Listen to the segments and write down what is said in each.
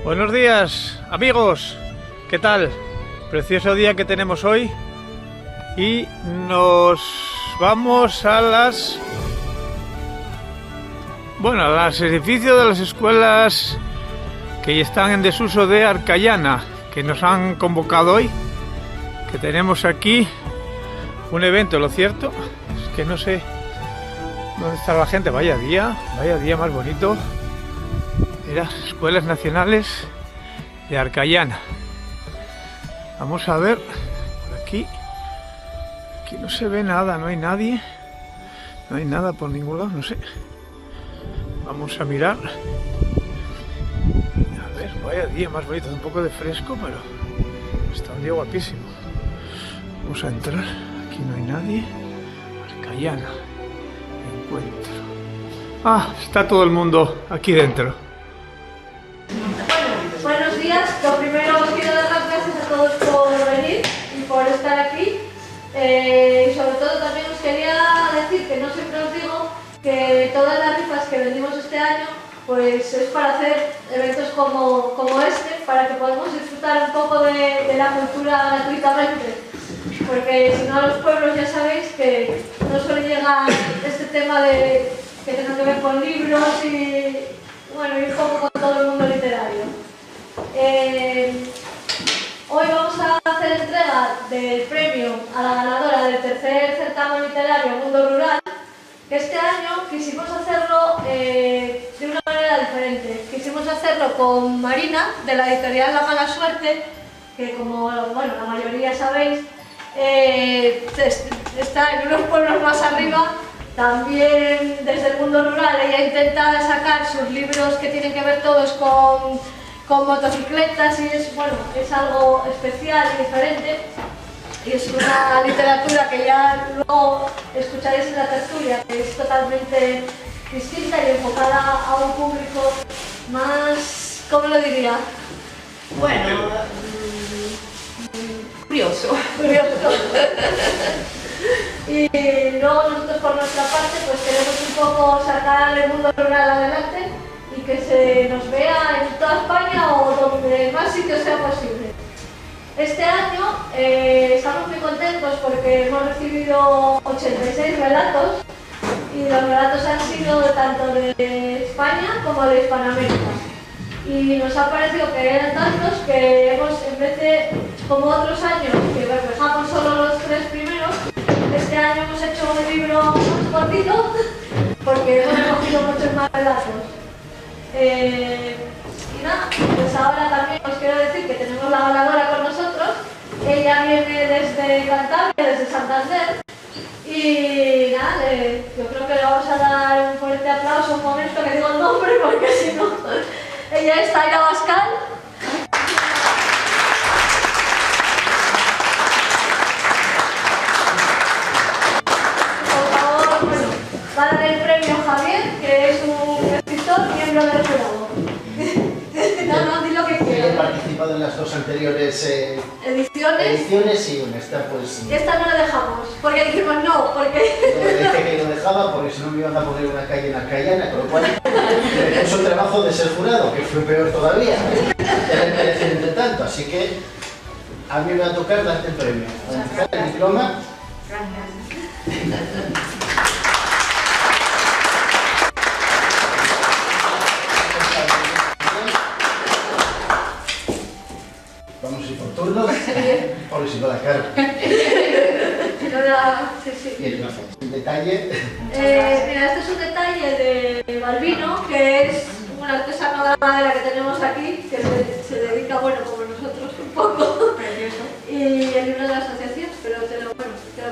Buenos días, amigos. ¿Qué tal? Precioso día que tenemos hoy. Y nos vamos a los edificios de las escuelas que están en desuso de Arcayana, que nos han convocado hoy, que tenemos aquí un evento. Lo cierto es que no sé dónde está la gente. Vaya día más bonito. Las escuelas nacionales de Arcayana. Vamos a ver por aquí. Aquí no se ve nada, no hay nadie. No hay nada por ningún lado, no sé. Vamos a mirar. A ver, vaya día más bonito, un poco de fresco, pero está un día guapísimo. Vamos a entrar. Aquí no hay nadie. Arcayana. Encuentro. Ah, está todo el mundo aquí dentro. Buenos días. Lo primero os quiero dar las gracias a todos por venir y por estar aquí. Y sobre todo también os quería decir que no siempre os digo que todas las rifas que vendimos este año pues es para hacer eventos como este, para que podamos disfrutar un poco de la cultura gratuitamente. Porque si no, a los pueblos ya sabéis que no suele llegar este tema de que tenga que ver con libros y bueno, ir un poco con todo el mundo literario. Hoy vamos a hacer entrega del premio a la ganadora del tercer certamen literario Mundo Rural, que este año quisimos hacerlo de una manera diferente. Quisimos hacerlo con Marina, de la editorial La Mala Suerte, que como bueno, la mayoría sabéis, está en unos pueblos más arriba. También desde el mundo rural ella intenta sacar sus libros que tienen que ver todos con motocicletas y es algo especial y diferente. Y es una literatura que ya luego escucharéis en la tertulia, que es totalmente distinta y enfocada a un público más, ¿cómo lo diría? Bueno, curioso. Y luego nosotros por nuestra parte pues queremos un poco sacar el mundo rural adelante y que se nos vea en toda España o donde más sitios sea posible. Este año estamos muy contentos porque hemos recibido 86 relatos y los relatos han sido tanto de España como de Hispanoamérica. Y nos ha parecido que eran tantos que hemos, en vez de, como otros años, que reflejamos solo los 3 primeros, este año hemos hecho un libro más cortito porque hemos recogido muchos más relatos. Y nada, pues ahora también os quiero decir que tenemos la ganadora con nosotros. Ella viene desde Cantabria, desde Santander. Y nada, yo creo que le vamos a dar un fuerte aplauso, un momento que digo el nombre porque si no... Ella es Zaira Bascal. Por favor, bueno, va a dar el premio Javier, que es un escritor, miembro del jurado. No, di lo que quieras. He participado en las 2 anteriores ediciones y en esta pues... Esta no la dejamos, porque dijimos no, porque... No, dije que lo dejaba porque si no me iban a poner una calle en Arcayana, con lo cual me puso el trabajo de ser jurado, que fue peor todavía, tener que elegir entre tanto, así que a mí me va a tocar darte el premio. Voy a empezar el diploma. Vamos a ir por turnos, por si no la cara. Sí. Y el detalle... Mira, este es un detalle de Balbino, que es un artesano de la madera que tenemos aquí, que se dedica, bueno, como nosotros, un poco. Precioso. Y el libro de la asociación, pero te lo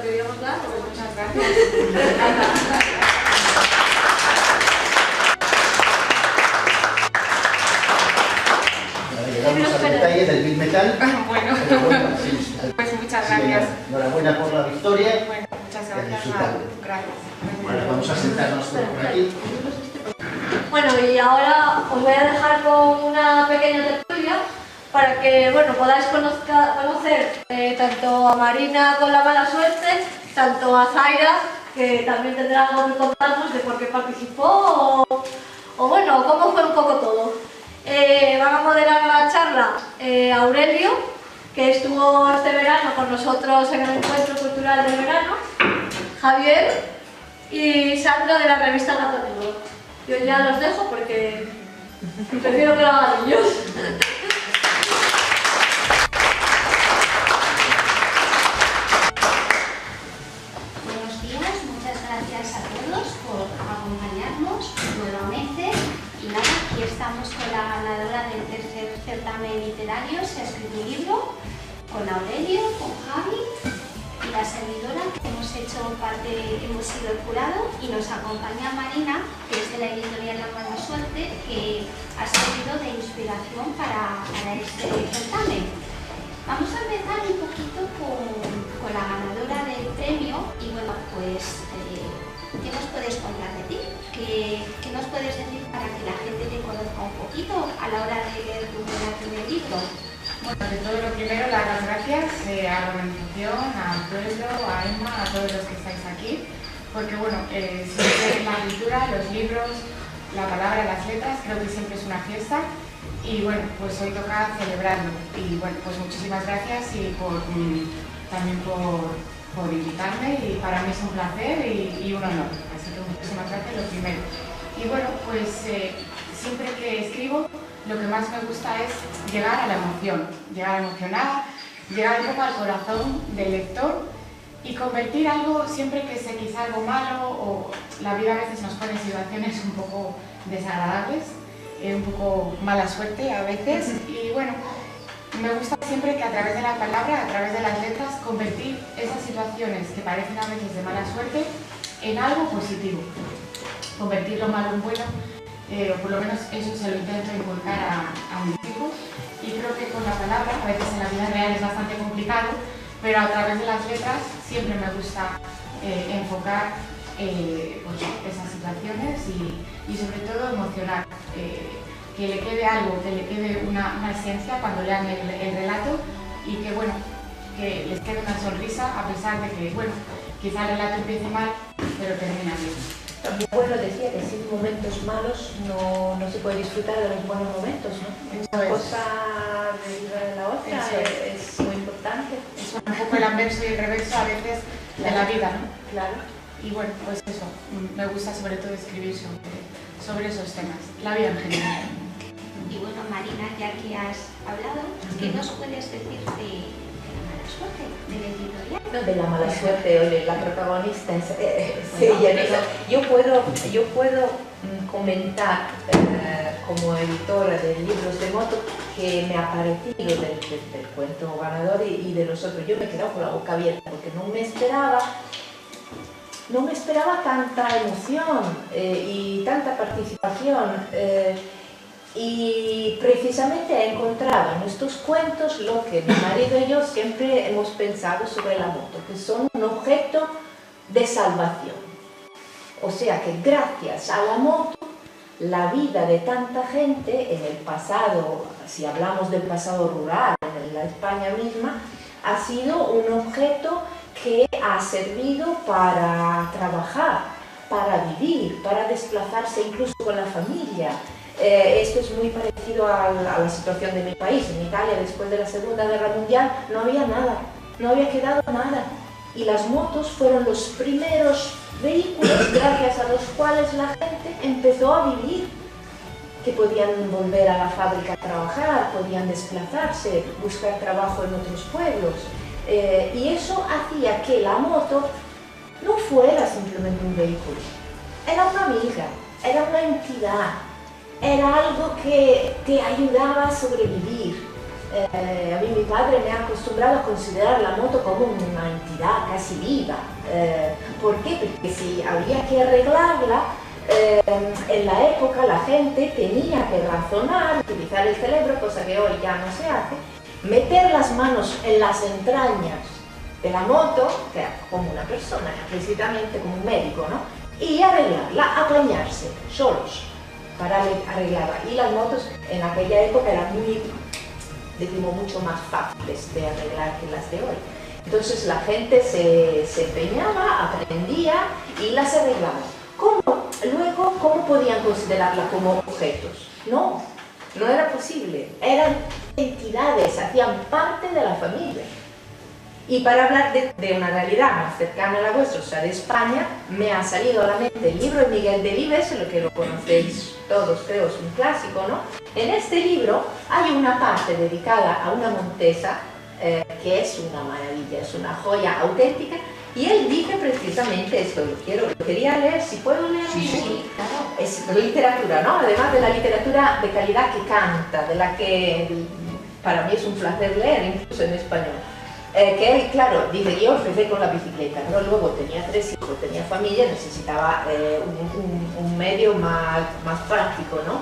queríamos dar. Muchas gracias. Llegamos al detalle del Big Metal. Bueno, Sí, pues muchas gracias. Enhorabuena por la victoria. Bueno, muchas Y a gracias. disfrutar. Gracias. Bueno, vamos a sentarnos todos por aquí. Bueno, y ahora os voy a dejar con una pequeña tertulia para que, bueno, podáis conocer tanto a Marina con La Mala Suerte, tanto a Zaira, que también tendrá algo que contarnos de por qué participó o bueno, cómo fue un poco todo. van a moderar la charla Aurelio, que estuvo este verano con nosotros en el Encuentro Cultural del Verano, Javier y Sandra de la revista Gato Negro. Yo ya los dejo porque prefiero que lo hagan ellos. Buenos días, muchas gracias a todos por acompañarnos nuevamente. Y nada, aquí estamos con la ganadora del tercer certamen literario, Se ha escrito un libro, con Aurelio, con Javi y la servidora, que hemos sido el jurado, y nos acompaña Marina, que es de la editorial La Mala Suerte, que ha servido de inspiración para este certamen. Vamos a empezar un poquito con la ganadora del premio y bueno, pues, ¿qué nos puedes contar de ti? ¿Qué nos puedes decir para que la gente te conozca un poquito a la hora de leer tu primer libro? Bueno, de todo lo primero, dar las gracias a la organización, a Pedro, a Emma, a todos los que estáis aquí, porque bueno, siempre la cultura, los libros, la palabra, las letras, creo que siempre es una fiesta. Y bueno, pues hoy toca celebrarlo. Y bueno, pues muchísimas gracias y también por invitarme, y para mí es un placer y un honor. Así que muchísimas gracias, lo primero. Y bueno, pues siempre que escribo, lo que más me gusta es llegar a la emoción, llegar a emocionar, llegar un poco al corazón del lector y convertir algo, siempre que sé quizá algo malo, o la vida a veces nos pone en situaciones un poco desagradables, un poco mala suerte a veces, y bueno, me gusta siempre que a través de la palabra, a través de las letras, convertir esas situaciones que parecen a veces de mala suerte en algo positivo, convertir lo malo en bueno, o por lo menos eso se lo intento inculcar a mis hijos, y creo que con la palabra, a veces en la vida real es bastante complicado, pero a través de las letras siempre me gusta enfocar pues, esas situaciones y sobre todo emocionar, que le quede algo, que le quede una esencia cuando lean el relato, y que bueno, que les quede una sonrisa a pesar de que, bueno, quizá el relato empiece mal, pero termina bien. Mi abuelo decía que sin momentos malos no se puede disfrutar de los buenos momentos, ¿no? Una cosa deriva de la otra, es muy importante. Es un poco el anverso y el reverso a veces de la vida, ¿no? Claro. Y bueno, pues eso, me gusta sobre todo escribir sobre esos temas, la vida en general. Y bueno, Marina, ya que has hablado, ¿qué nos puedes decir de La Mala Suerte, de la editorial? No, de La Mala Suerte, oye, la protagonista es ella misma. Yo puedo comentar como editora de libros de moto que me ha parecido del cuento ganador y de los otros. Yo me he quedado con la boca abierta porque no me esperaba tanta emoción y tanta participación. Y precisamente he encontrado en estos cuentos lo que mi marido y yo siempre hemos pensado sobre la moto, que son un objeto de salvación. O sea que gracias a la moto, la vida de tanta gente en el pasado, si hablamos del pasado rural, en la España misma, ha sido un objeto que ha servido para trabajar, para vivir, para desplazarse incluso con la familia. Esto es muy parecido a la situación de mi país. En Italia, después de la Segunda Guerra Mundial, no había nada, no había quedado nada. Y las motos fueron los primeros vehículos gracias a los cuales la gente empezó a vivir, que podían volver a la fábrica a trabajar, podían desplazarse, buscar trabajo en otros pueblos. Y eso hacía que la moto no fuera simplemente un vehículo, era una amiga, era una entidad. Era algo que te ayudaba a sobrevivir. A mí mi padre me ha acostumbrado a considerar la moto como una entidad casi viva. ¿Por qué? Porque si había que arreglarla, en la época la gente tenía que razonar, utilizar el cerebro, cosa que hoy ya no se hace, meter las manos en las entrañas de la moto, o sea, como una persona, precisamente como un médico, ¿no? Y arreglarla, apañarse, solos, para arreglarla. Y las motos en aquella época eran mucho más fáciles de arreglar que las de hoy. Entonces la gente se empeñaba, aprendía y las arreglaba. Luego, ¿cómo podían considerarla como objetos? No, no era posible. Eran entidades, hacían parte de la familia. Y para hablar de una realidad más cercana a la vuestra, o sea, de España, me ha salido a la mente el libro de Miguel Delibes, lo que lo conocéis todos, creo, es un clásico, ¿no? En este libro hay una parte dedicada a una montesa que es una maravilla, es una joya auténtica, y él dice precisamente esto, lo quería leer, si puedo leer. Sí, claro. Es literatura, ¿no? Además de la literatura de calidad que canta, de la que para mí es un placer leer, incluso en español. Que él, claro, dice, yo empecé con la bicicleta, pero luego tenía 3 hijos, tenía familia, necesitaba un medio más práctico, ¿no?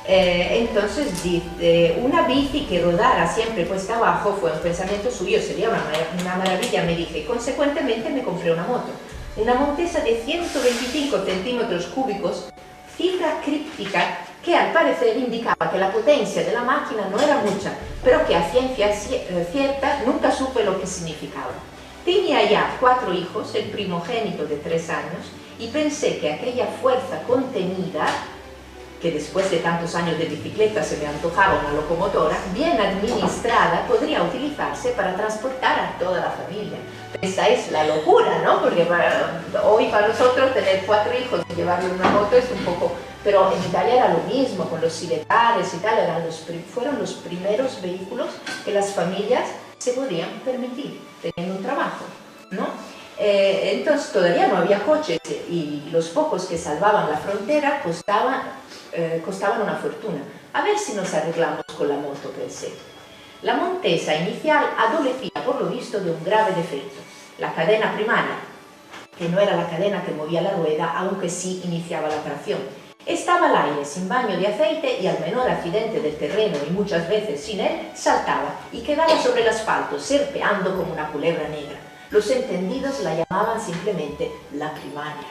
Entonces dice, una bici que rodara siempre cuesta abajo fue un pensamiento suyo, sería una maravilla, me dije. Consecuentemente me compré una moto, una montesa de 125 centímetros cúbicos, cifra críptica que al parecer indicaba que la potencia de la máquina no era mucha, pero que a ciencia cierta nunca supe lo que significaba. Tenía ya 4 hijos, el primogénito de 3 años, y pensé que aquella fuerza contenida, que después de tantos años de bicicleta se me antojaba una locomotora, bien administrada, podría utilizarse para transportar a toda la familia. Esa es la locura, ¿no? Porque hoy para nosotros tener 4 hijos y llevarle una moto es un poco... Pero en Italia era lo mismo, con los siletares y tal, fueron los primeros vehículos que las familias se podían permitir, teniendo un trabajo, ¿no? Entonces todavía no había coches y los pocos que salvaban la frontera costaban una fortuna. A ver si nos arreglamos con la moto, pensé. La montesa inicial adolecía por lo visto de un grave defecto, la cadena primaria, que no era la cadena que movía la rueda, aunque sí iniciaba la tracción. Estaba al aire, sin baño de aceite, y al menor accidente del terreno, y muchas veces sin él, saltaba y quedaba sobre el asfalto, serpeando como una culebra negra. Los entendidos la llamaban simplemente la primaria.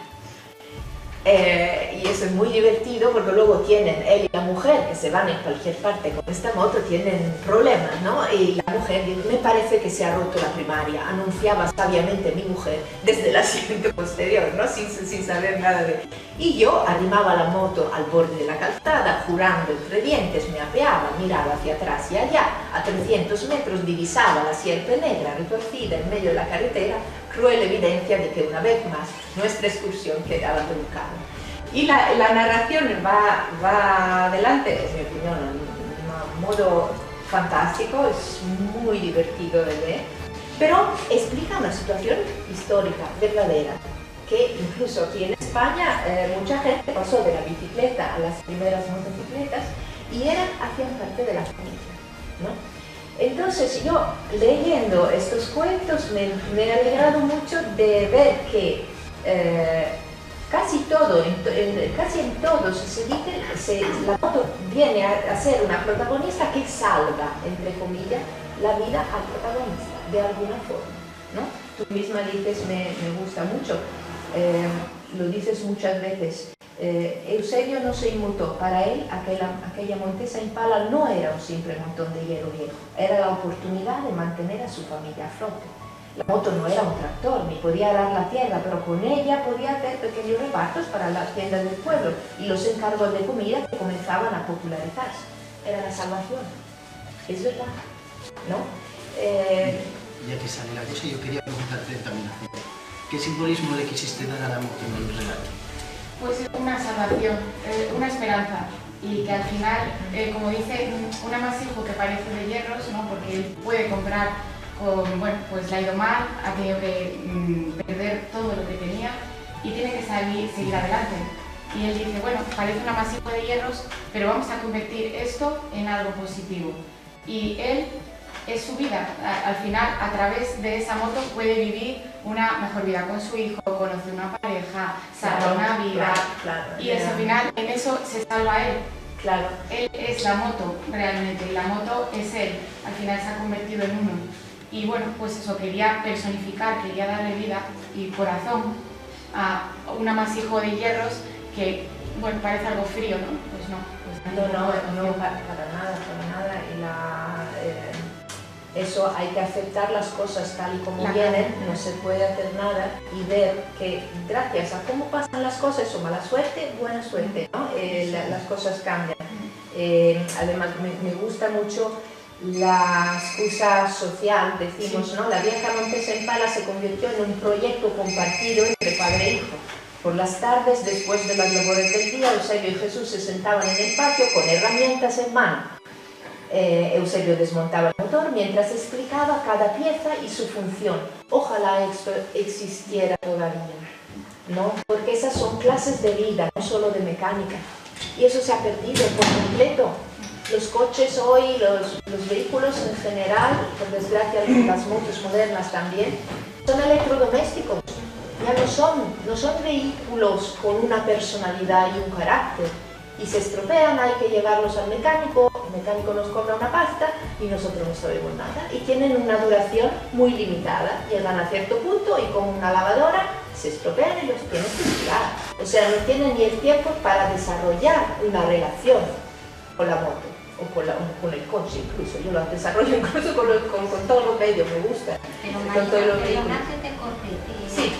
Y eso es muy divertido porque luego tienen él y la mujer que se van en cualquier parte con esta moto, tienen problemas, ¿no? Y la mujer dice, me parece que se ha roto la primaria, anunciaba sabiamente mi mujer desde el asiento posterior, ¿no? Sin saber nada de... Y yo arrimaba la moto al borde de la calzada, jurando entre dientes, me apeaba, miraba hacia atrás y allá, a 300 metros divisaba la sierpe negra retorcida en medio de la carretera, cruel evidencia de que una vez más nuestra excursión quedaba truncada. Y la narración va adelante, en mi opinión, en un modo fantástico, es muy divertido de ver, pero explica una situación histórica, verdadera, que incluso aquí en España mucha gente pasó de la bicicleta a las primeras motocicletas y hacían parte de la familia, ¿no? Entonces yo, leyendo estos cuentos, me he alegrado mucho de ver que casi en todos se dice, la moto viene a ser una protagonista que salva, entre comillas, la vida al protagonista, de alguna forma, ¿no? Tú misma dices, me gusta mucho, lo dices muchas veces, Eusebio no se inmutó, para él aquella montesa impala no era un simple montón de hierro viejo, era la oportunidad de mantener a su familia a flote. La moto no era un tractor, ni podía arar la tierra, pero con ella podía hacer pequeños repartos para las tiendas del pueblo y los encargos de comida que comenzaban a popularizarse. Era la salvación, es verdad, ¿no? Ya que sale la cosa, yo quería preguntarte también, ¿qué simbolismo le quisiste dar a la moto en el relato? Pues una salvación, una esperanza, y que al final, como dice, un amasijo que parece de hierros, ¿no? Porque él puede comprar bueno, pues le ha ido mal, ha tenido que perder todo lo que tenía y tiene que seguir adelante. Y él dice, bueno, parece un amasijo de hierros, pero vamos a convertir esto en algo positivo. Y él es su vida, al final, a través de esa moto puede vivir una mejor vida con su hijo, conocer una pareja, salvar una vida, y al final en eso se salva él. Claro. Él es la moto realmente, y la moto es él, al final se ha convertido en uno. Y bueno, pues eso, quería personificar, quería darle vida y corazón a un amasijo de hierros que, bueno, parece algo frío, ¿no? Pues no. Pues No, para nada. Eso hay que aceptar las cosas tal y como vienen, no se puede hacer nada y ver que gracias a cómo pasan las cosas, o mala suerte, buena suerte, ¿no? Las cosas cambian. Además, me gusta mucho la excusa social, decimos, ¿no? La vieja Montes en Pala se convirtió en un proyecto compartido entre padre e hijo. Por las tardes, después de las labores del día, Eusebio y Jesús se sentaban en el patio con herramientas en mano. Eusebio desmontaba el motor mientras explicaba cada pieza y su función. Ojalá esto existiera todavía, ¿no? Porque esas son clases de vida, no solo de mecánica. Y eso se ha perdido por completo. Los coches hoy, los vehículos en general, por desgracia las motos modernas también, son electrodomésticos. Ya no son vehículos con una personalidad y un carácter. Y se estropean, hay que llevarlos al mecánico, el mecánico nos cobra una pasta y nosotros no sabemos nada. Y tienen una duración muy limitada, llegan a cierto punto y con una lavadora se estropean y los tienes que tirar. O sea, no tienen ni el tiempo para desarrollar una relación con la moto o con el coche incluso. Yo lo desarrollo incluso con todos los medios, me gusta. Pero con todos los María, vehículos. que te corte. Sí.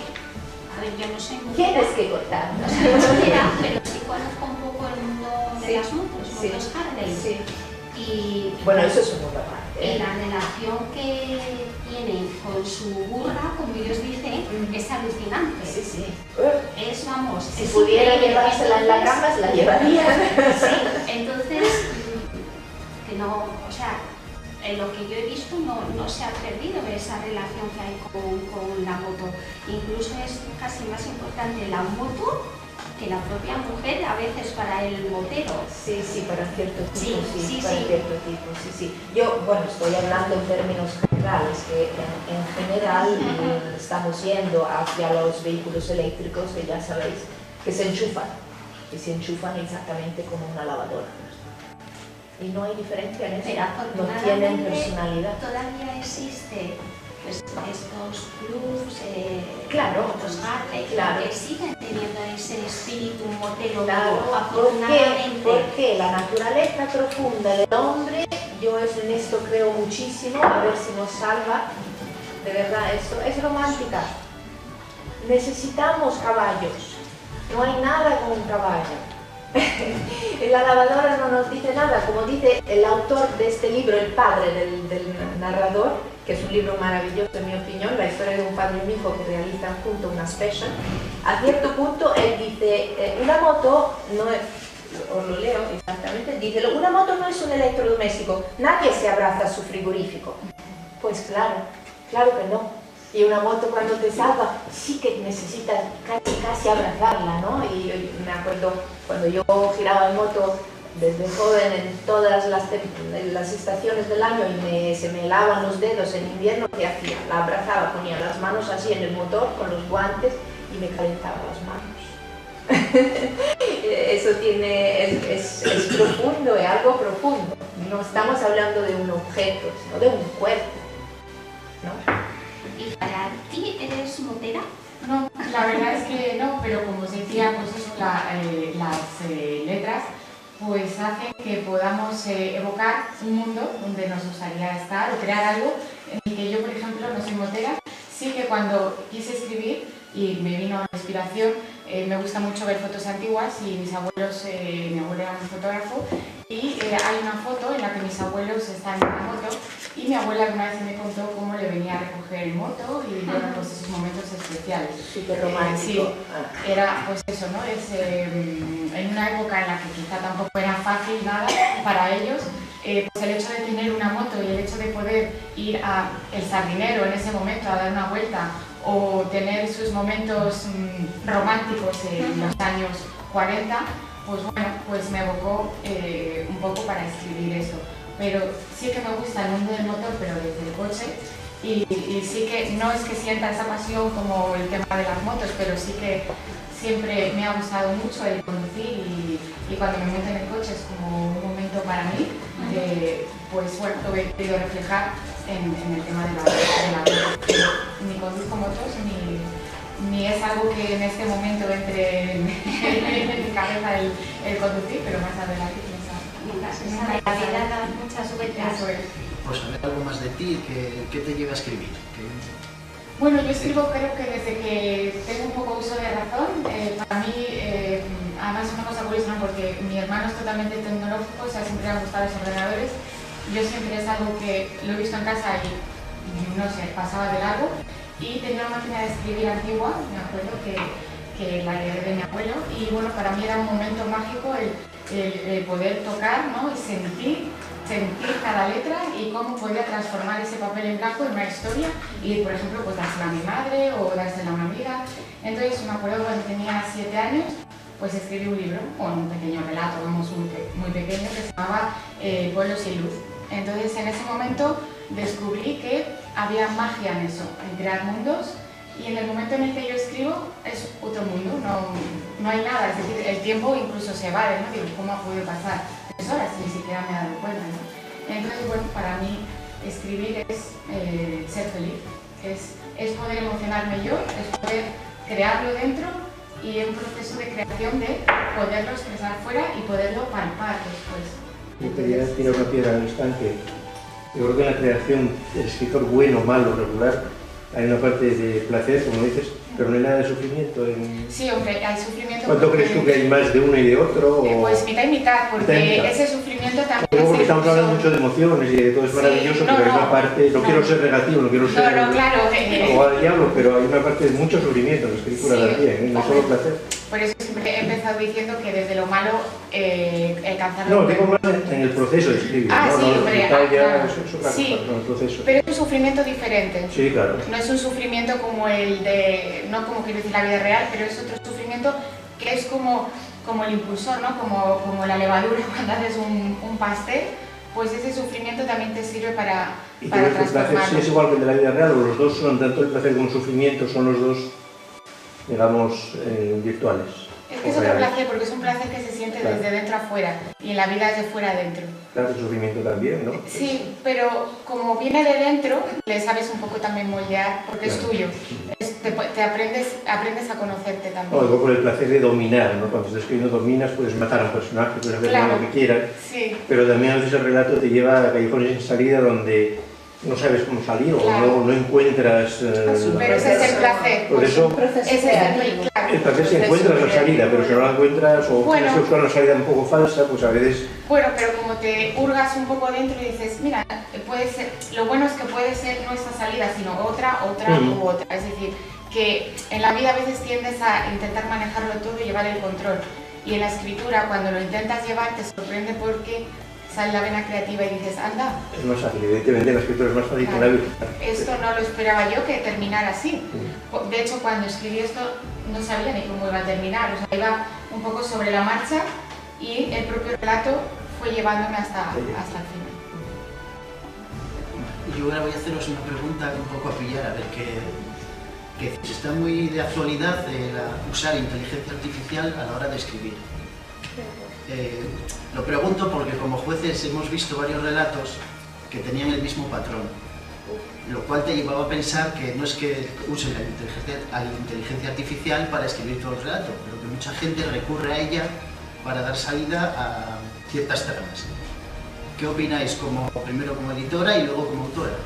A ver, yo no soy muy Tienes que cortar. no soy motera, pero sí conozco un poco el mundo de Sí, las motos, sí, motos Harley. sí. Y Bueno, eso es un mundo aparte. y la relación que tienen con su burra, como ellos dicen, es alucinante. Sí, sí. Es, vamos, Si es pudiera increíble. llevársela en la Entonces, cama, se la llevaría. Sí, entonces, que no, o sea, en lo que yo he visto no se ha perdido esa relación que hay con la moto. Incluso es casi más importante la moto que la propia mujer a veces para el motero. Sí, sí, para cierto tipo, Sí, para sí. cierto tipo, sí, sí. Yo, bueno, estoy hablando en términos generales, que en general estamos yendo hacia los vehículos eléctricos, que ya sabéis, que se enchufan exactamente como una lavadora. Y no hay diferencia en eso, Pero no tienen afortunadamente personalidad. todavía existe pues, estos clubs, Claro, motos Harley, claro. que siguen teniendo ese espíritu motero, Claro, afortunadamente. porque la naturaleza profunda del hombre, yo en esto creo muchísimo, a ver si nos salva, de verdad, esto es romántica. Necesitamos caballos, no hay nada como un caballo. La lavadora no nos dice nada, como dice el autor de este libro, el padre del narrador, que es un libro maravilloso en mi opinión, la historia de un padre y un hijo que realizan juntos una special. A cierto punto él dice, una moto no es, os lo leo exactamente, dice, una moto no es un electrodoméstico, nadie se abraza a su frigorífico. Pues claro que no. Y una moto cuando te salva, sí que necesitas casi abrazarla, ¿no? Y me acuerdo cuando yo giraba en moto desde joven en todas las estaciones del año y se me helaban los dedos en invierno, ¿qué hacía? La abrazaba, ponía las manos así en el motor con los guantes y me calentaba las manos. Eso es profundo, es algo profundo. No estamos hablando de un objeto, sino de un cuerpo, ¿no? ¿Y para ti eres motera? No, la verdad es que no, pero como os decía, pues eso, las letras pues hacen que podamos evocar un mundo donde nos gustaría estar o crear algo en el que yo, por ejemplo, no soy motera. Sí que cuando quise escribir y me vino la inspiración, me gusta mucho ver fotos antiguas y mis abuelos, mi abuelo era un fotógrafo y hay una foto en la que mis abuelos están en una moto y mi abuela alguna vez me contó cómo le venía a recoger el moto y bueno, pues esos momentos especiales. Súper romántico. Sí, era pues eso, ¿no? Es en una época en la que quizá tampoco era fácil nada para ellos, pues el hecho de tener una moto y el hecho de poder ir a El Sardinero en ese momento a dar una vuelta o tener sus momentos románticos en los años 40, pues bueno, pues me evocó un poco para escribir eso. Pero sí que me gusta el mundo del motor, pero desde el coche, y sí que no es que sienta esa pasión como el tema de las motos, pero sí que siempre me ha gustado mucho el conducir y cuando me meto en el coche es como un momento para mí, pues bueno, lo he querido reflejar en el tema de la moto. Pero ni conduzco motos ni es algo que en este momento entre en mi cabeza el conducir, pero más adelante La vida da muchas vueltas. Pues a ver algo más de ti, ¿qué te lleva a escribir? Bueno, yo escribo creo que desde que tengo un poco uso de razón. Para mí, además es una cosa curiosa, porque mi hermano es totalmente tecnológico, o sea, siempre le han gustado los ordenadores. Yo siempre es algo que lo he visto en casa y, no sé, pasaba de largo. Y tenía una máquina de escribir antigua, me acuerdo que la heredé de mi abuelo. Y bueno, para mí era un momento mágico el poder tocar, ¿no? Y sentir cada letra y cómo podía transformar ese papel en blanco en una historia y, por ejemplo, pues dársela a mi madre o dársela a una amiga. Entonces, me acuerdo cuando tenía 7 años, pues escribí un libro, o un pequeño relato, vamos, muy pequeño, que se llamaba Pueblos sin luz. Entonces, en ese momento descubrí que había magia en eso, en crear mundos, y en el momento en el que yo escribo es otro mundo, no hay nada, es decir, el tiempo incluso se evade, ¿no? Digo, ¿cómo ha podido pasar 3 horas? Ni siquiera me he dado cuenta, ¿no? Entonces, bueno, para mí escribir es ser feliz, es poder emocionarme yo, es poder crearlo dentro y en un proceso de creación de poderlo expresar fuera y poderlo palpar después. Yo quería tirar una piedra al estanque. Yo creo que en la creación, el escritor bueno, malo, regular, hay una parte de placer, como dices, pero no hay nada de sufrimiento. Sí, hombre, hay sufrimiento. ¿Cuánto crees tú que hay más de uno y de otro? Pues mitad y mitad, porque mitad y mitad. Ese sufrimiento también... Luego porque estamos hablando mucho de emociones y de todo es maravilloso, pero hay una parte, no quiero ser negativo, no quiero ser... No, claro. O al diablo, pero hay una parte de mucho sufrimiento en la escritura también, no solo placer. Por eso siempre he empezado diciendo que desde lo malo alcanzar... No, digo más en el proceso de escribir, ¿no? Sí, hombre, claro. Sí, el proceso. Pero es un sufrimiento diferente. Sí, claro. No es un sufrimiento como el de... no como quiero decir la vida real, pero es otro sufrimiento que es como el impulsor, ¿no? Como la levadura cuando haces un pastel, pues ese sufrimiento también te sirve para transformarlo. Sí, es igual que el de la vida real, o los dos son, tanto el placer como el sufrimiento, son los dos, digamos, virtuales. Es que es otro placer, porque es un placer que se siente desde dentro a fuera, y en la vida es de fuera a dentro. Claro, el sufrimiento también, ¿no? Sí, pero como viene de dentro, le sabes un poco también moldear, porque es tuyo. Te aprendes a conocerte también. No, luego por el placer de dominar, ¿no? Cuando estás escribiendo dominas, puedes matar a un personaje, puedes hacer lo que quieras, pero también a veces el relato te lleva a callejones sin salida donde no sabes cómo salir o no encuentras... pero ese es el placer. Por eso, el placer si encuentras la salida, pero si no la encuentras o tienes que buscar una salida un poco falsa, pues a veces... Bueno, pero como te hurgas un poco dentro y dices, mira, puede ser, lo bueno es que puede ser no esta salida, sino otra u otra. Es decir, que en la vida a veces tiendes a intentar manejarlo todo y llevar el control. Y en la escritura, cuando lo intentas llevar, te sorprende porque sale la vena creativa y dices, anda. Es más fácil, evidentemente la escritura es más fácil que la vida. Esto no lo esperaba yo que terminara así. De hecho, cuando escribí esto no sabía ni cómo iba a terminar, o sea, iba un poco sobre la marcha y el propio relato fue llevándome hasta el final. Yo ahora voy a haceros una pregunta un poco a pillar, a ver que está muy de actualidad usar inteligencia artificial a la hora de escribir. Lo pregunto porque como jueces hemos visto varios relatos que tenían el mismo patrón, lo cual te llevaba a pensar que no es que usen la inteligencia artificial para escribir todo el relato, pero que mucha gente recurre a ella para dar salida a ciertas tramas. ¿Qué opináis primero como editora y luego como autora?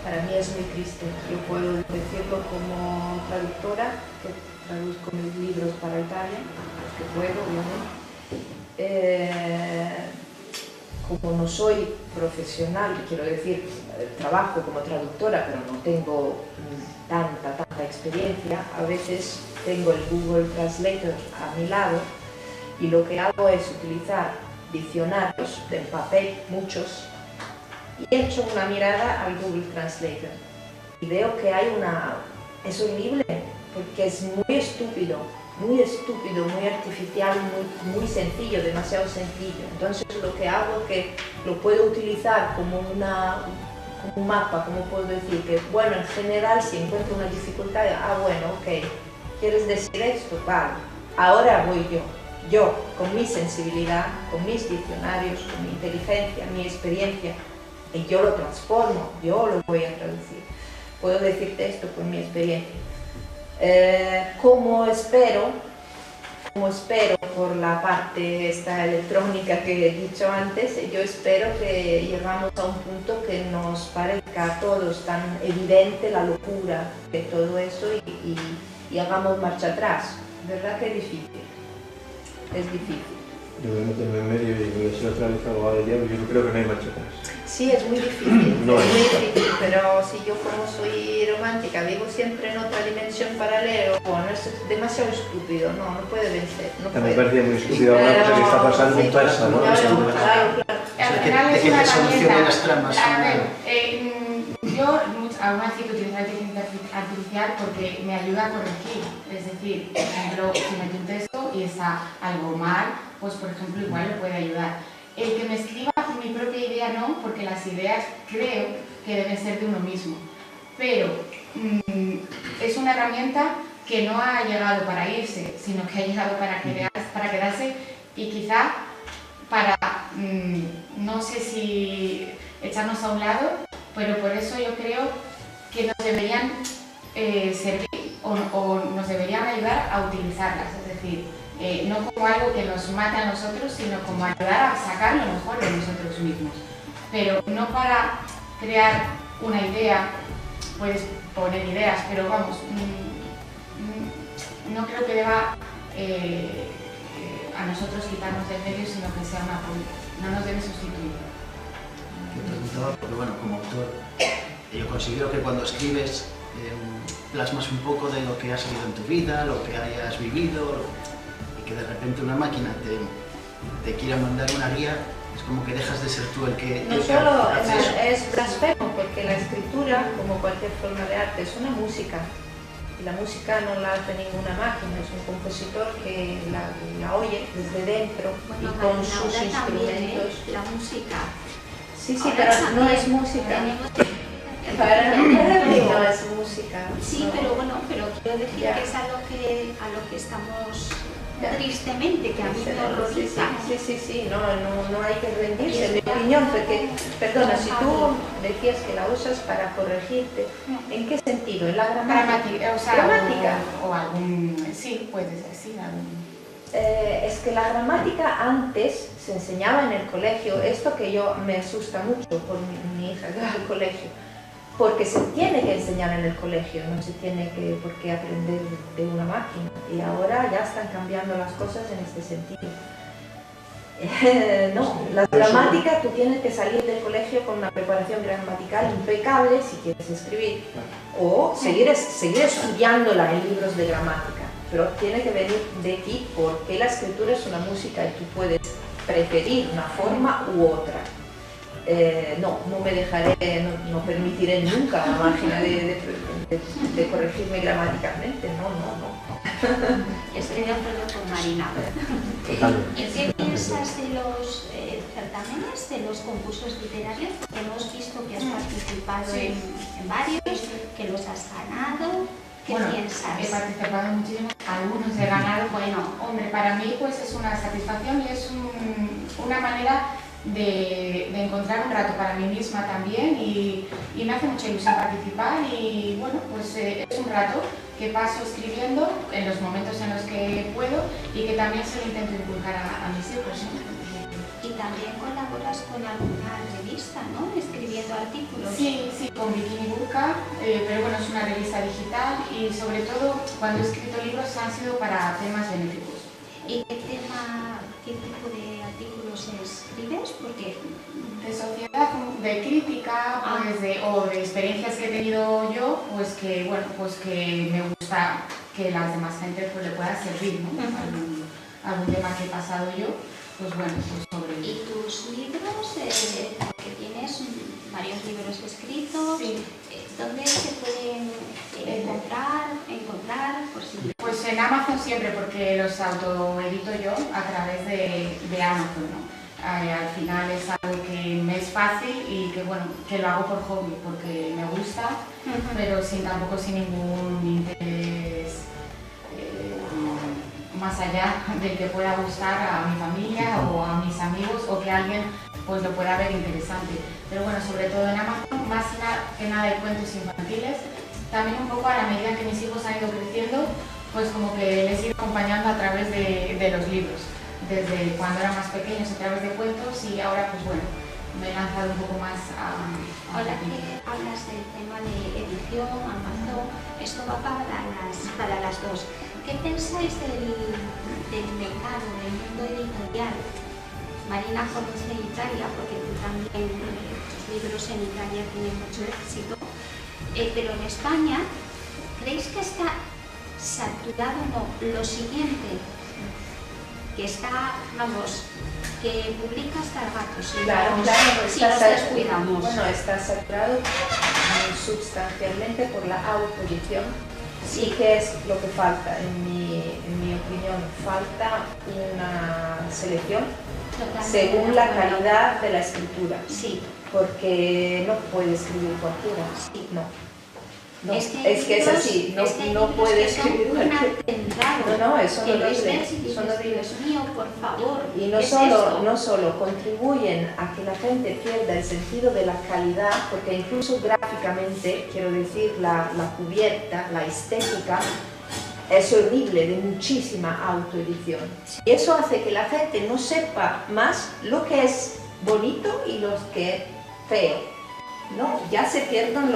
Para mí es muy triste. Yo puedo decirlo como traductora, que traduzco mis libros para Italia, los que puedo, obviamente. Como no soy profesional, quiero decir, trabajo como traductora, pero no tengo tanta experiencia, a veces tengo el Google Translator a mi lado y lo que hago es utilizar diccionarios en papel, muchos, y echo una mirada al Google Translator y veo que es horrible, porque es muy estúpido, muy artificial, muy sencillo, demasiado sencillo. Entonces lo que hago es que lo puedo utilizar como un mapa, como puedo decir, que bueno, en general si encuentro una dificultad, bueno, ok, ¿quieres decir esto? Vale, ahora voy yo con mi sensibilidad, con mis diccionarios, con mi inteligencia, mi experiencia, y yo lo transformo, yo lo voy a traducir. Puedo decirte esto por mi experiencia. Como espero por la parte esta electrónica que he dicho antes, yo espero que llegamos a un punto que nos parezca a todos tan evidente la locura de todo eso y hagamos marcha atrás. ¿Verdad que es difícil? es difícil. Yo voy a meterme en medio y voy a ser otra vez abogado del diablo. Yo creo que no hay marcha atrás. Sí, es muy difícil, No es muy difícil, pero si yo como soy romántica vivo siempre en otra dimensión paralela, bueno, es demasiado estúpido, no puede vencer. No me puede. parecía muy estúpido una cosa que está pasando en casa, ¿no? Claro. Al final es una solucione las tramas. A ver, yo aún así que utilizo la inteligencia artificial porque me ayuda a corregir. Es decir, por ejemplo, si meto un texto y está algo mal, pues por ejemplo igual le puede ayudar. El que me escriba mi propia idea no, porque las ideas creo que deben ser de uno mismo. Pero es una herramienta que no ha llegado para irse, sino que ha llegado para quedarse y quizá para, no sé si echarnos a un lado, pero por eso yo creo que nos deberían servir o nos deberían ayudar a utilizarlas, es decir, no como algo que nos mate a nosotros, sino como ayudar a sacar lo mejor de nosotros mismos, pero no para crear una idea, puedes poner ideas, pero vamos, no creo que deba a nosotros quitarnos del medio, sino que sea un apoyo, no nos debe sustituir. Te preguntaba porque, bueno, como autor, yo considero que cuando escribes plasmas un poco de lo que has vivido en tu vida, lo que hayas vivido, y que de repente una máquina te quiera mandar una guía, es como que dejas de ser tú el que... No solo es blasfemo, porque la escritura, como cualquier forma de arte, es una música. Y la música no la hace ninguna máquina, es un compositor que la oye desde dentro y con sus instrumentos. La música. Sí, pero no es música. Para mí no es música. Sí, no. pero bueno, pero quiero decir que es a lo que estamos tristemente, que a mí me horroriza. Sí, no hay que rendirse, en mi opinión, porque, perdona, si tú decías que la usas para corregirte, ¿en qué sentido? ¿En la gramática? O sea, ¿Gramática? O algún... Sí, puede ser, sí, algún... Es que la gramática antes se enseñaba en el colegio, esto que yo me asusta mucho por mi hija que va al colegio, porque se tiene que enseñar en el colegio, no se tiene por qué aprender de una máquina, y ahora ya están cambiando las cosas en este sentido. No, la gramática tú tienes que salir del colegio con una preparación gramatical impecable si quieres escribir, o seguir estudiándola en libros de gramática. Pero tiene que venir de ti porque la escritura es una música y tú puedes preferir una forma u otra. No me dejaré, no permitiré nunca a la máquina de corregirme gramaticalmente, no. Estoy de acuerdo con Marina. ¿Y qué piensas de los certámenes, de los concursos literarios? Hemos visto que has participado en varios, que los has ganado. ¿Qué piensas? He participado en muchísimos, algunos he ganado. Bueno, hombre, para mí pues es una satisfacción y es una manera de encontrar un rato para mí misma también y me hace mucha ilusión participar y bueno, pues es un rato que paso escribiendo en los momentos en los que puedo y que también se lo intento inculcar a mis hijos, ¿no? Y también colaboras con alguna revista, ¿no? Escribiendo artículos. Sí, con Bikini Burka, pero bueno, es una revista digital y sobre todo cuando he escrito libros han sido para temas benéficos. ¿Y qué tipo de artículos escribes? Porque de sociedad, de crítica, pues o de experiencias que he tenido yo, pues que bueno, pues que me gusta que las demás gente pues le pueda servir, ¿no? Algún tema que he pasado yo. Pues bueno, pues sobre... ¿Y tus libros? Porque tienes varios libros escritos. Sí. ¿Dónde se pueden encontrar? Por si... Pues en Amazon siempre, porque los autoedito yo a través de Amazon, ¿no? Al final es algo que me es fácil y que bueno, que lo hago por hobby, porque me gusta, pero tampoco sin ningún interés más allá de que pueda gustar a mi familia o a mis amigos o que alguien pues lo pueda ver interesante. Pero bueno, sobre todo en Amazon, más que nada de cuentos infantiles, también un poco a la medida que mis hijos han ido creciendo, pues como que les he ido acompañando a través de los libros, desde cuando eran más pequeños a través de cuentos y ahora pues bueno, me he lanzado un poco más a Ahora que hablas del tema de edición, Amazon, esto va para las dos. ¿Qué pensáis del mercado, del mundo editorial. Marina conoce Italia porque tú también, tus libros en Italia tienen mucho éxito, pero en España, ¿creéis que está saturado o no? Lo siguiente, que está, vamos, que publica hasta el gato, si nos descuidamos. Bueno, está saturado sustancialmente por la autoedición. Sí, que es lo que falta, en mi opinión, falta una selección según la calidad de la escritura. Sí. Porque no puede escribir cualquiera. Sí. No. No, es que es así, no puede escribir cualquiera. No, eso no Dios mío, por favor. Y no solo contribuyen a que la gente pierda el sentido de la calidad, porque incluso gráficamente, quiero decir, la cubierta, la estética, es horrible, de muchísima autoedición. Y eso hace que la gente no sepa más lo que es bonito y lo que es feo. No, ya se pierden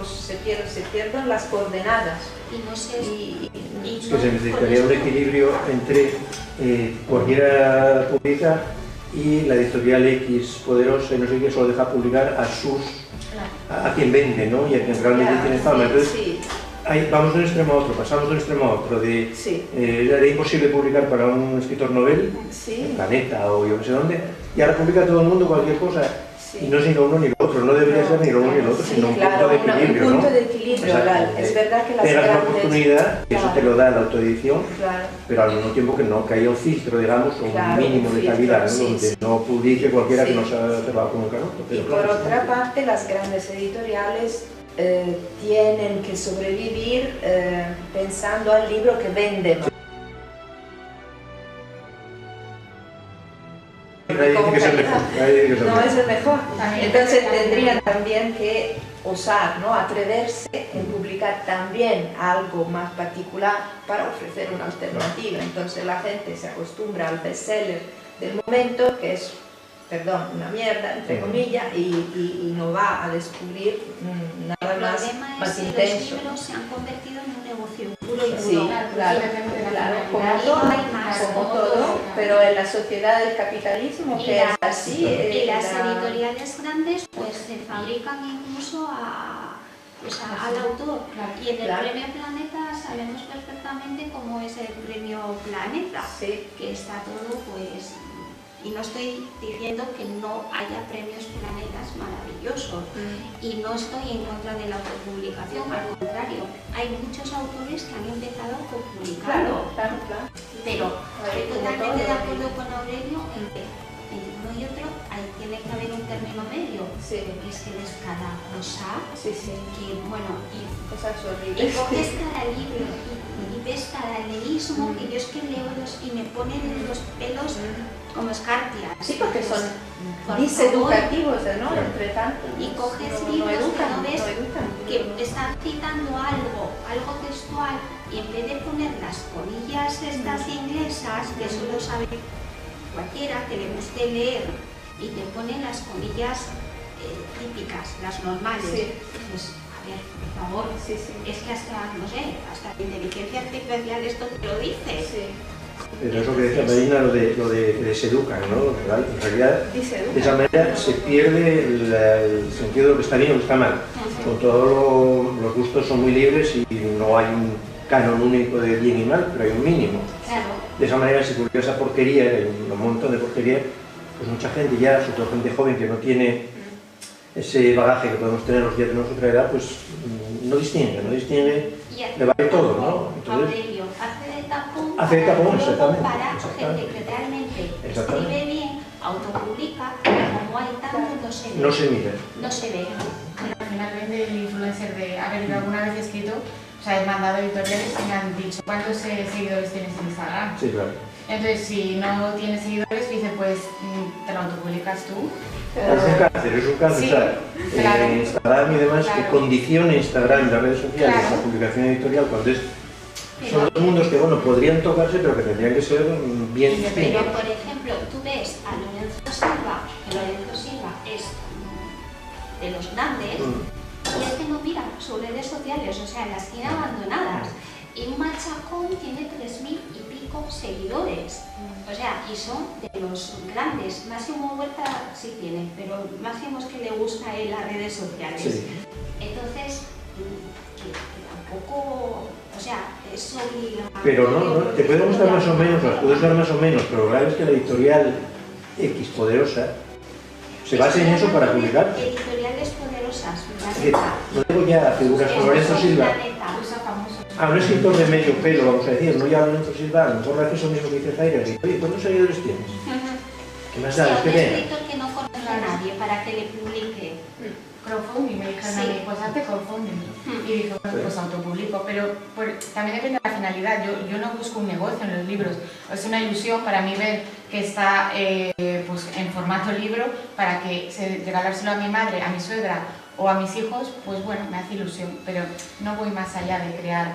se pierden las coordenadas. Y no sé. Es que se necesitaría un equilibrio entre cualquiera publica y la editorial X poderosa y no sé qué solo deja publicar a quien vende, ¿no? Y a quien realmente tiene fama. Entonces, vamos de un extremo a otro, pasamos de un extremo a otro, era imposible publicar para un escritor novel, en Planeta o yo no sé dónde, y ahora publica todo el mundo cualquier cosa. Y no es ni lo uno ni lo otro, no debería ser ni lo uno ni lo otro, sino un punto de equilibrio, un punto de equilibrio, es verdad que las pegas grandes... la oportunidad, que eso te lo da la autoedición, pero al mismo tiempo que haya un filtro, digamos, o un mínimo de calidad, ¿no? Donde no publique cualquiera que no se ha cerrado con un caroto. Y por otra parte, las grandes editoriales tienen que sobrevivir pensando al libro que vende más. Nadie dice que es el mejor. No es el mejor. Entonces tendrían también que osar, ¿no? Atreverse en publicar también algo más particular para ofrecer una alternativa. Entonces la gente se acostumbra al bestseller del momento, que es, perdón, una mierda, entre comillas, y no va a descubrir nada más intenso. El problema es que los libros se han convertido en un negocio puro y duro. Sí, claro, como todo, pero en la sociedad del capitalismo, que es así. Y las editoriales grandes pues se fabrican incluso al autor. Y en el premio Planeta sabemos perfectamente cómo es el premio Planeta, que está todo pues... Y no estoy diciendo que no haya premios Planetas maravillosos y no estoy en contra de la autopublicación, al contrario, hay muchos autores que han empezado autopublicando. Claro. Pero estoy totalmente de acuerdo con Aurelio en que entre uno y otro tiene que haber un término medio, porque es que ves cada cosa que, bueno, y coges cada libro y ves cada leísmo, que yo es que leo y me ponen los pelos como escarpias. Sí, porque son diseducativos, ¿no? Entre tanto. Y coges libros que no ves que están citando algo textual, y en vez de poner las comillas estas inglesas, que solo sabe cualquiera que le guste leer, y te ponen las comillas típicas, las normales. Pues, a ver, por favor, es que hasta, no sé, hasta la inteligencia artificial esto te lo dice. Pero eso que decía Marina, lo de que deseducan, ¿no? En realidad, de esa manera se pierde el sentido de lo que está bien o lo que está mal. Con todos los gustos son muy libres y no hay un canon único de bien y mal, pero hay un mínimo. De esa manera, si publica esa porquería, hay un montón de porquería, pues mucha gente ya, sobre todo gente joven que no tiene ese bagaje que podemos tener los que ya tenemos otra edad, pues no distingue, le vale todo, ¿no? Entonces, Aurelio, hace de tapón, exactamente. Para gente que realmente escribe bien, autopublica, como hay tanto, no se ve. No se mira. No se ve. Al final vende el influencer de haber alguna vez escrito, o sea, he mandado editoriales que me han dicho cuántos seguidores tienes en Instagram. Sí, claro. Entonces, si no tienes seguidores, dice, pues te lo autopublicas tú. Es un cáncer, sí, claro. Instagram y demás, que condiciona Instagram y las redes sociales, la publicación editorial, cuando son dos mundos que, bueno, podrían tocarse, pero que tendrían que ser bien distintos. Pero, por ejemplo, tú ves a Lorenzo Silva, que Lorenzo Silva es de los grandes, y es que no mira sus redes sociales, o sea, las tiene abandonadas. Y un Machacón tiene 3000 y pico seguidores. O sea, y son de los grandes. Máximo Huerta sí tiene, pero Máximo es que le gusta en las redes sociales. Sí. Entonces, que tampoco, o sea, es obligatorio. Pero no, te puede gustar más o menos, las puedes dar más o menos, pero claro es que la editorial X poderosa se basa en eso para publicar. Editoriales poderosas, No tengo ya figuras como Lorenzo Silva. Ah, un escritor de medio pelo, vamos a decir, no ya Lorenzo Silva, a lo mejor hace eso mismo que dice Zaira, que oye, ¿cuántos seguidores tienes? ¿Qué más da? Es que un escritor que no conoce a nadie para que le publique. Crowdfunding, me dijeron a mí, pues hazte crowdfunding. Y dije, bueno, pues autopublico, pero también depende de la finalidad. Yo no busco un negocio en los libros, es una ilusión para mí ver que está pues, en formato libro, para que regalárselo a mi madre, a mi suegra o a mis hijos, pues bueno, me hace ilusión, pero no voy más allá de crear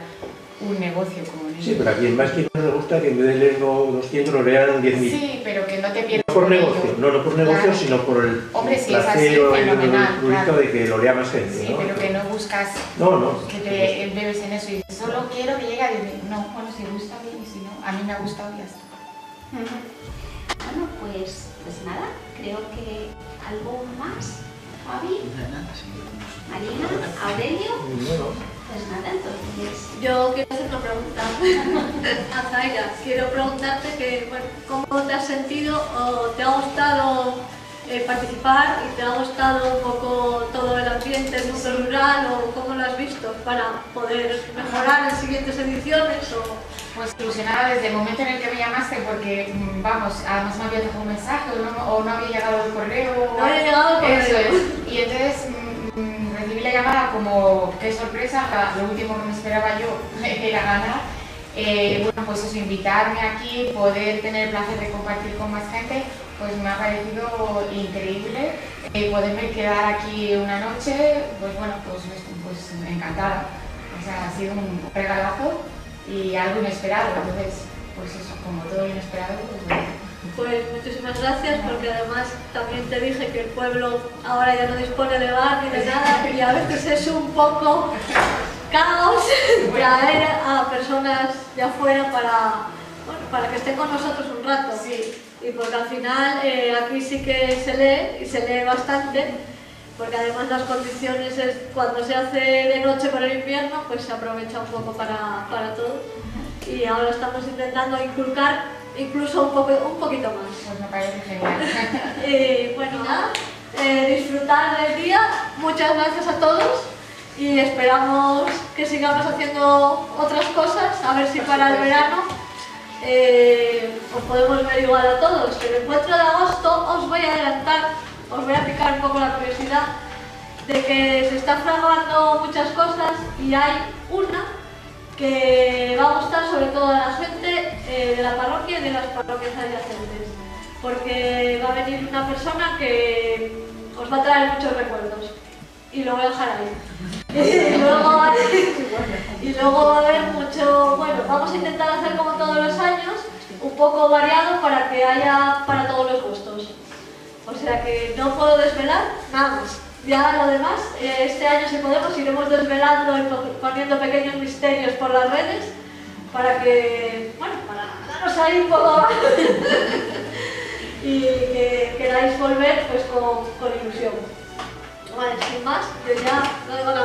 un negocio como libro. Sí, pero a quien más que le gusta que en vez de leer 200 lo lean 10.000. Sí, pero que no te pierdas. No por negocio, no por negocio, claro, sino por el placer o el fruto de que lo lea más gente. Sí, ¿no? Pero que no buscas que te embebes en eso y dices, solo quiero que llegue a 10.000. No, bueno, si gusta bien y si no, a mí me ha gustado y ya está. Bueno, pues nada, creo que algo más, Fabi, Marina, Aurelio. Pues nada, entonces... Yo quiero hacer una pregunta a Zaira. Quiero preguntarte que, bueno, ¿cómo te has sentido o te ha gustado participar y te ha gustado un poco todo el ambiente, el mundo rural, o cómo lo has visto para poder mejorar en siguientes ediciones? Pues ilusionada desde el momento en el que me llamaste, porque, vamos, además me había dejado un mensaje o no había llegado el correo. No había llegado el correo. Eso es. Y entonces recibí la llamada como, qué sorpresa, lo último que me esperaba yo era ganar. Bueno, pues eso, invitarme aquí, poder tener el placer de compartir con más gente, pues me ha parecido increíble. Poderme quedar aquí una noche, pues bueno, pues encantada. O sea, ha sido un regalazo y algo inesperado, entonces, pues eso, como todo inesperado, pues bueno. Pues muchísimas gracias, porque además también te dije que el pueblo ahora ya no dispone de bar ni de nada, y a veces es un poco caos traer a personas de afuera para que estén con nosotros un rato. Sí. Y porque al final aquí sí que se lee, y se lee bastante, porque además las condiciones es cuando se hace de noche por el invierno, pues se aprovecha un poco para todo. Y ahora estamos intentando inculcar incluso un poquito más. Pues me parece genial. Y bueno, nada, disfrutar del día. Muchas gracias a todos y esperamos que sigamos haciendo otras cosas, a ver si para el verano os podemos ver igual a todos. El encuentro de agosto os voy a adelantar, os voy a picar un poco la curiosidad de que se está fraguando muchas cosas y hay una que va a gustar sobre todo a la gente de la parroquia y de las parroquias adyacentes, porque va a venir una persona que os va a traer muchos recuerdos y lo voy a dejar ahí. Y luego va a haber mucho, bueno, vamos a intentar hacer como todos los años, un poco variado para que haya para todos los gustos. O sea que no puedo desvelar nada más. Ya lo demás, este año si podemos iremos desvelando y poniendo pequeños misterios por las redes para que, bueno, para daros ahí un poco más y que queráis volver pues con ilusión. Vale, sin más, yo ya no digo nada.